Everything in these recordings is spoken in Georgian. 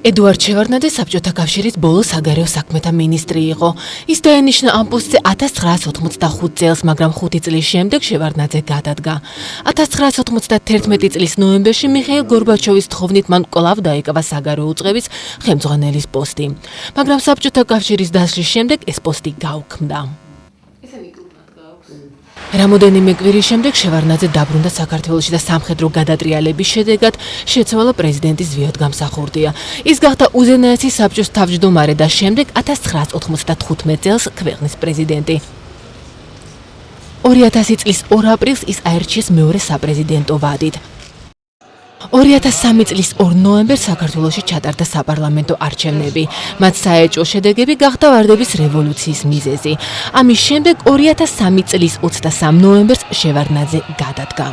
ედუარდ შევარდნაძე საბჭოთა კავშირის ბოლო საგარეო საქმეთა მინისტრი იყო. ის დაენიშნა ამ პოსტზე 1985 წელს, მაგრამ 5 წლის შემდეგ შევარდნაძე გადადგა. 1991 წლის ნოემბერში მიხეილ გორბაჩოვის თხოვნით მან კვლავ დაიკავა საგარეო უწყების ხელმძღვანელის პოსტი. მაგრამ საბჭოთა კავშირის დასვლის შემდეგ ეს პოსტი გაუქმდა. რამოდენიმე კვირის შემდეგ შევარდნაძე დაბრუნდა საქართველოში და სამხედრო გადატრიალების შედეგად შეცვალა პრეზიდენტის ზვიად გამსახურდია. ის გახდა უზენაესი საბჭოს თავმჯდომარე და შემდეგ 1995 წელს ქვეყნის პრეზიდენტი. 2000 წლის 2 აპრილს ის აირჩიეს მეორე საპრეზიდენტო ვადით. 2003 წლის 2 ნოემბერს საქართველოში ჩატარდა საპარლამენტო არჩევნები. მათ საეჭვო შედეგები გახდა ვარდების რევოლუციის მიზეზი. ამის შემდეგ 2003 წლის 23 ნოემბერს შევარდნაძე გადადგა.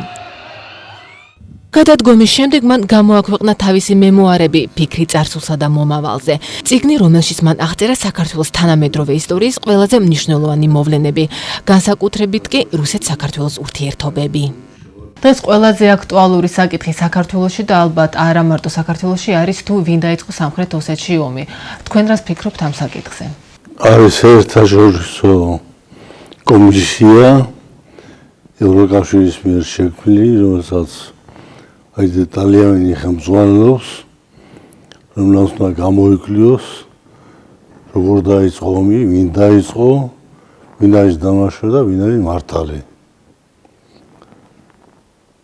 გადადგომის შემდეგ მან გამოაქვეყნა თავისი მემუარები „ფიქრი წარსულსა და მომავალზე“, წიგნი, რომელშიც მან აღწერა საქართველოს თანამედროვე ისტორიის ყველაზე მნიშვნელოვანი მოვლენები, განსაკუთრებით კი რუსეთ-საქართველოს ურთიერთობები. დღეს ყველაზე აქტუალური საკითხი საქართველოში და ალბათ არა მარტო საქართველოში არის თუ ვინ დაიწყო სამხრეთ ოსეთში ომი. თქვენ რას ფიქრობთ ამ საკითხზე? არის საერთაშორისო კომისია ევროკავშირის მიერ შექმნილი, რომელსაც დეტალიანი ხელმძღვანელობს, რომელსაც უნდა გამოიკლიოს როგორ დაიწყო ომი, ვინ დაიწყო, ვინ არის დამნაშავე და ვინ არის მართალი.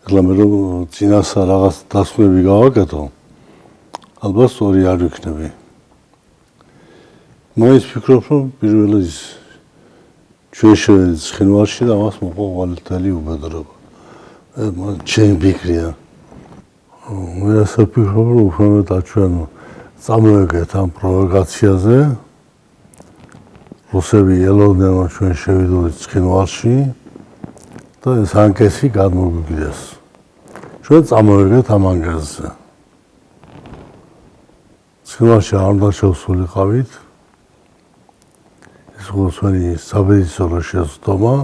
ეხლა მე რომ წინასა რაღაც დასკვნები გავაკეთო, ალბათ სწორი არ ვიქნები. მაინც ვფიქრობ, რომ პირველი ჩვენ შევედით ცხინვალში და მას მოყვა ვალდელი უბედურება. ჩემი ფიქრია. მე ასე ვფიქრობ, რომ უფრო მეტად ჩვენ წამოვიგეთ ამ პროვოკაციაზე. რუსები ელოდნენ, რომ ჩვენ შევიდოდით ცხინვალში და ეს ანკესი გადმოგვიგდეს. ჩვენ წამოვიგეთ ამ ანგარზე. ცხინვალში არ უნდა შევსულიყავით. ეს ყოველგვარი საბედისმეტო შეცდომა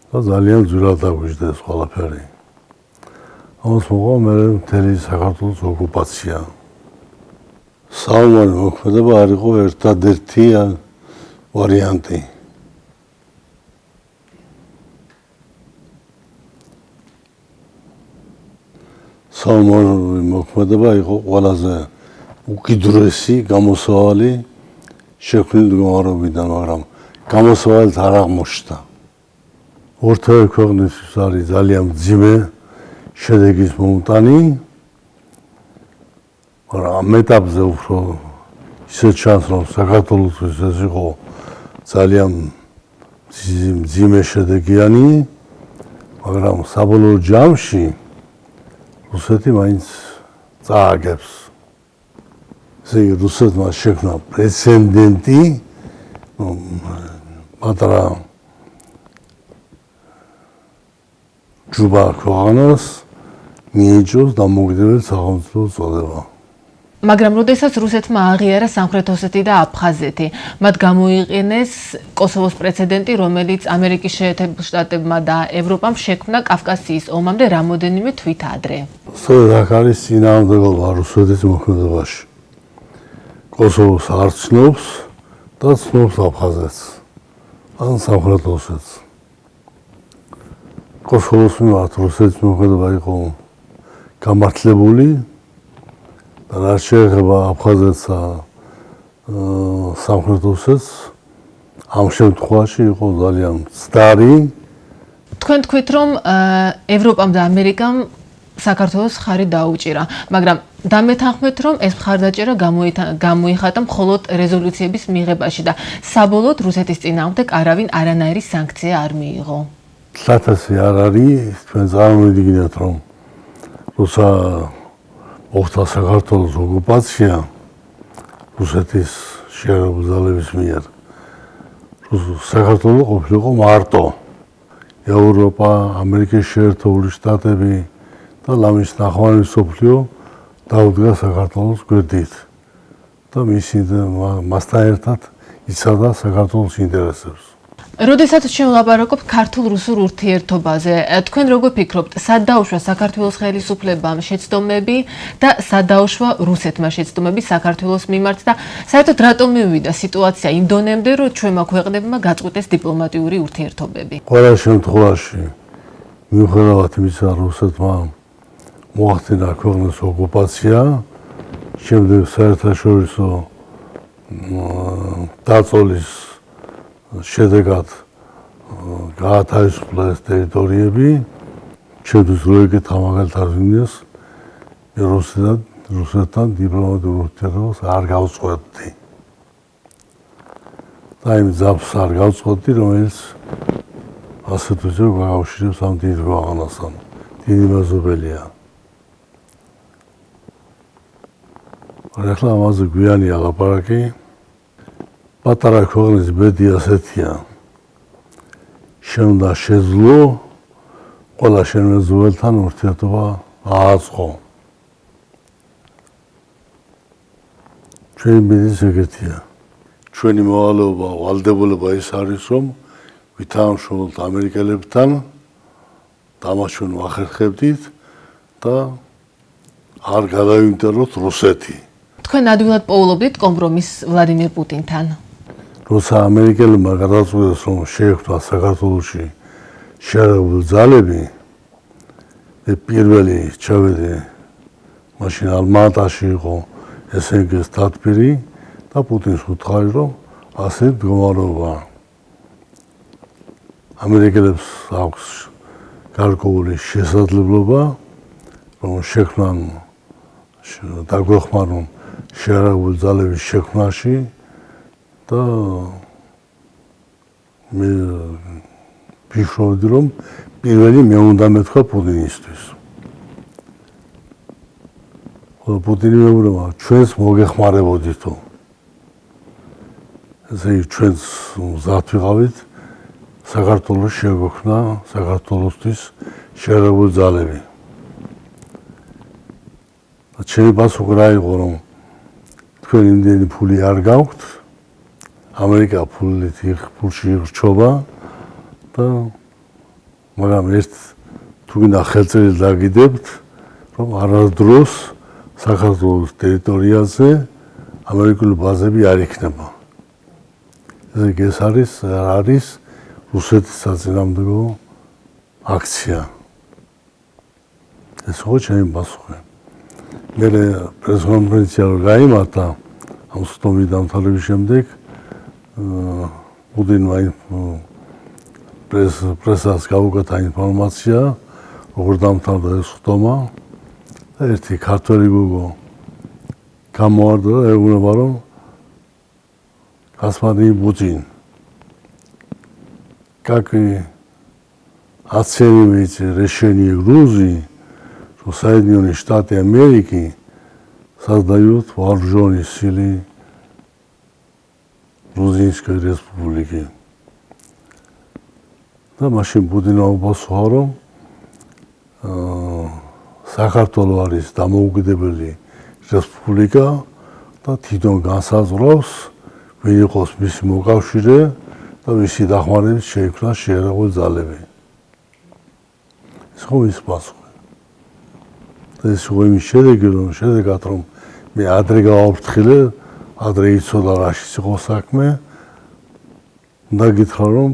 და ძალიან ძვირად დაგვიждდეს ყველაფერი. ამას მოყვა მე მთელი საქართველოს ოკუპაცია. საომარი მოქმედება არ იყო ერთადერთი ვარიანტი. საომარი მოქმედება იყო ყველაზე უკიდურესი გამოსავალი შექმნილი მდგომარეობიდან, მაგრამ გამოსავალით არ აღმოჩნდა. ორთავე ქვეყნისთვის არის ძალიან მძიმე შედეგის მომტანი, მაგრამ ამ ეტაპზე უფრო ისე ჩანს, რომ საქართველოსთვის ეს იყო ძალიან მძიმე შედეგიანი, მაგრამ საბოლოო ჯამში რუსეთი მაინც წააგებს. ესე იგი, რუსეთმა შექმნა პრეცედენტი, პატარა ჯუბა ქვეყანას მიეჯოს დამოუკიდებელ სახელმწიფოს წოდება. მაგრამ როდესაც რუსეთმა აღიარა სამხრეთ ოსეთი და აფხაზეთი, მათ გამოიყენეს კოსოვოს პრეცედენტი, რომელიც ამერიკის შეერთებულ შტატებმა და ევროპამ შექმნა კავკასიის ომამდე რამოდენიმე თვით ადრე. სწორედ აქ არის წინააღმდეგობა რუსეთის მოქმედებაში. კოსოვოს არ ცნობს და ცნობს აფხაზეთს ან სამხრეთ ოსეთს. კოსოვოს მიმართ რუსეთის მოქმედება იყო გამართლებული და რაც შეეხება აფხაზეთსა სამხრეთ ოსეთს, ამ შემთხვევაში იყო ძალიან მცდარი. თქვენ თქვით, რომ ევროპამ და ამერიკამ საქართველოს ხარი დაუჭირა, მაგრამ დამეთანხმეთ, რომ ეს მხარდაჭერა გამოიხატა მხოლოდ რეზოლუციების მიღებაში და საბოლოოდ რუსეთის წინააღმდეგ არავინ არანაირი სანქცია არ მიიღო. სათესი არ არის, თქვენ წარმოვიდგინეთ, რომ რუსა მოხდა საქართველოს ოკუპაცია რუსეთის შეერთებული ძალების მიერ. საქართველო ყოფილიყო მარტო. ევროპა, ამერიკის შეერთებული შტატები და ლამის ნახევარი მსოფლიო დაუდგა საქართველოს გვერდით და მასთან ერთად იცავდა საქართველოს ინტერესებს. როდესაც შევლაპარაკობთ ქართულ-რუსულ ურთიერთობაზე, თქვენ როგორ ფიქრობთ, სად დაუშვა საქართველოს ხელისუფლებამ შეცდომები და სად დაუშვა რუსეთმა შეცდომები საქართველოს მიმართ და საერთოდ რატომ მივიდა სიტუაცია იმ დონემდე, რომ ჩვენმა ქვეყნებმა გაწყვიტეს დიპლომატიური ურთიერთობები? ყველა შემთხვევაში მიუხედავად იმისა, რომ რუსეთმა მოახდინა ქვეყნის ოკუპაცია, შემდეგ საერთაშორისო დაწოლის შედეგად გაათავისუფლა ეს ტერიტორიები, ჩემთვის რო ეკითხა მაგალითად ვინმეს, რუსეთთან დიპლომატიურ ურთიერთობას არ გავწყვეტდი. და იმ ძაბს არ გავწყვეტდი, რომელიც ასე თუ ისე გაკავშირებს ამ დიდ ქვეყანასთან. დიდი მეზობელია. ახლა ამაზე გვიანია ლაპარაკი. პატარა ქვეყნის ბედი ასეთია. შენ უნდა შეძლო ყველა შენ მეზობელთან ურთიერთობა ააწყო. ჩვენი ბედის ეგეთია. ჩვენი მოვალეობა, ვალდებულება ის არის, რომ ვითამაშოთ ამერიკელებთან, დამას ჩვენ ვახერხებდით და არ გადავინტეროთ რუსეთი. თქვენ ადვილად პოულობდით კომპრომისს ვლადიმირ პუტინთან. როცა ამერიკელებმა გადაწყვიტეს, რომ შეექმნა საქართველოში შეერაგებული ძალები, პირველი ჩავედი მაშინ ალმატაში იყო SNG-ს დათბირი და პუტინს უთხარი, რომ ასე მდგომარეობა. ამერიკელებს აქვს გარკვეული შესაძლებლობა, რომ შექმნან დაგვეხმარონ შეერაგებული ძალების შექმნაში და მე ვფიქრობდი, რომ პირველი მე უნდა მეთქვა პუტინისთვის. პუტინი მეუბნება, ჩვენს მოგეხმარებოდითო. ესე იგი ჩვენს მზად ვიყავით საქართველოს შეგვექმნა საქართველოსთვის შეერაგებული ძალები. ჩემი პასუხი რა იყო, რომ თქვენ იმდენი ფული არ გაქვთ, ამერიკა ფულში ირჩობა და მაგრამ ერთ თუ გინდა ხელწერილი დაგიდებთ, რომ არასდროს საქართველოს ტერიტორიაზე ამერიკული ბაზები არ იქნება. ეს არის რუსეთის საწინააღმდეგო აქცია. ეს ხო ჩემი პასუხი. მე პრესკონფერენცია რო გაიმართა ამ სტომის დამთავრების შემდეგ პუტინმა პრესას გაუკეთა ინფორმაცია, როგორ დამთავრდა ეს სტომა და ერთი ქართველი გოგო გამოვარდა და ეუბნება, რომ господин Путин, как оцениваете решение Грузии, что Соединенные Штаты Америки создают вооруженные силы Грузинской Республики? და მაშინ პუტინმა უპასუხა, რომ საქართველო არის დამოუკიდებელი რესპუბლიკა და თვითონ განსაზღვრავს, ვინ იყოს მისი მოკავშირე და მისი დახმარებით შეიქმნა შეერაგებული ძალები. ეს ხო ის პასუხი. და ეს ხო იმის შედეგი, რომ მე ადრე გავაფრთხილე, ადრე იცოდა რაშიც იყო საქმე და გითხრა, რომ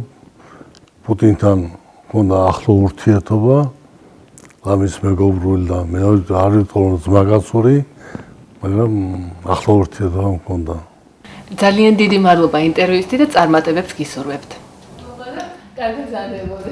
პუტინთან მქონდა ახლო ურთიერთობა, ამის მეგობრული და მე არ ვიტყოდი ძმაკაცური, მაგრამ ახლო ურთიერთობა მქონდა. ძალიან დიდი მადლობა ინტერვიუსთვის და წარმატებებს გისურვებთ. კარგი გზადებოდე.